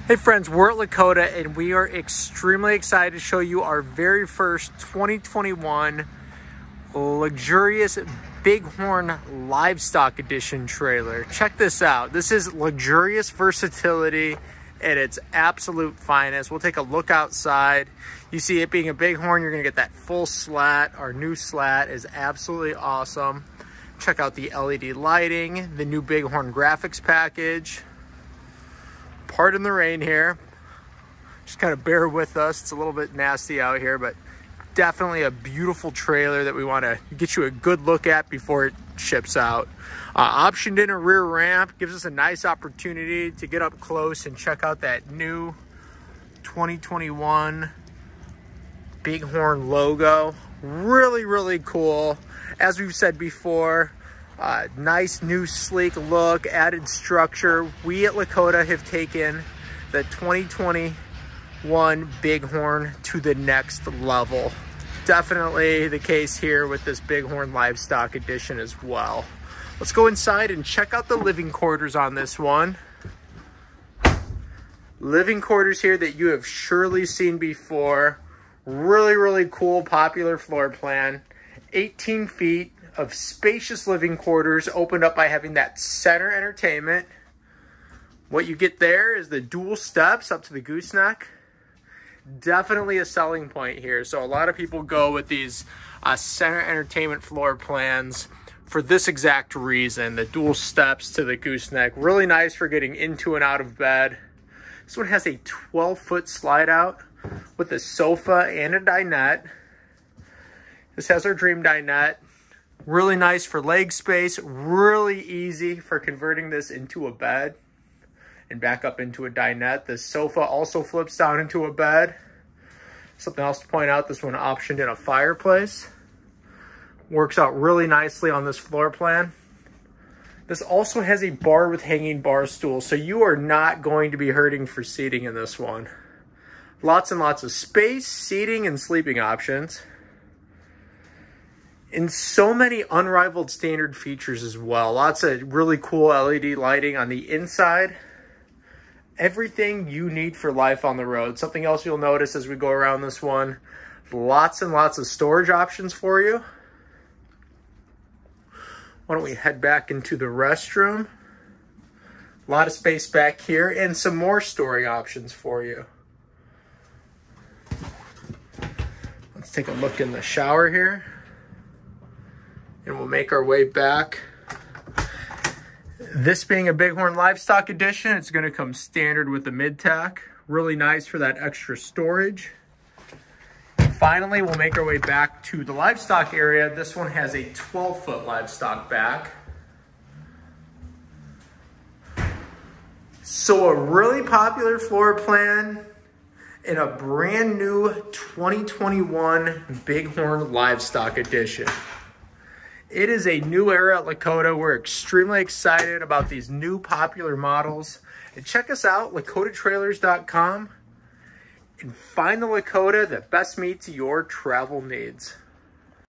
Hey friends, we're at Lakota and we are extremely excited to show you our very first 2021 luxurious Bighorn Livestock Edition trailer. Check this out. This is luxurious versatility at its absolute finest. We'll take a look outside. You see it being a Bighorn, you're gonna get that full slat. Our new slat is absolutely awesome. Check out the LED lighting, the new Bighorn graphics package. Pardon the rain here. Just kind of bear with us. It's a little bit nasty out here, but definitely a beautiful trailer that we want to get you a good look at before it ships out. Optioned in a rear ramp gives us a nice opportunity to get up close and check out that new 2021 Bighorn logo. Really, really cool. As we've said before, nice new sleek look, added structure. We at Lakota have taken the 2021 Bighorn to the next level. Definitely the case here with this Bighorn Livestock Edition as well. Let's go inside and check out the living quarters on this one. Living quarters here that you have surely seen before. Really, really cool, popular floor plan. 18 feet of spacious living quarters opened up by having that center entertainment. What you get there is the dual steps up to the gooseneck. Definitely a selling point here. So a lot of people go with these center entertainment floor plans for this exact reason. The dual steps to the gooseneck. Really nice for getting into and out of bed. This one has a 12-foot slide out with a sofa and a dinette. This has our dream dinette. Really nice for leg space, really easy for converting this into a bed and back up into a dinette. The sofa also flips down into a bed. Something else to point out, this one optioned in a fireplace. Works out really nicely on this floor plan. This also has a bar with hanging bar stool, so you are not going to be hurting for seating in this one. Lots and lots of space, seating, and sleeping options. And so many unrivaled standard features as well. Lots of really cool LED lighting on the inside. Everything you need for life on the road. Something else you'll notice as we go around this one. Lots and lots of storage options for you. Why don't we head back into the restroom. A lot of space back here and some more storing options for you. Let's take a look in the shower here. And we'll make our way back. This being a Bighorn Livestock Edition, it's going to come standard with the mid-tack. Really nice for that extra storage. And finally, we'll make our way back to the livestock area. This one has a 12-foot livestock back. So a really popular floor plan in a brand new 2021 Bighorn Livestock Edition. It is a new era at Lakota. We're extremely excited about these new popular models. And check us out, lakotatrailers.com, and find the Lakota that best meets your travel needs.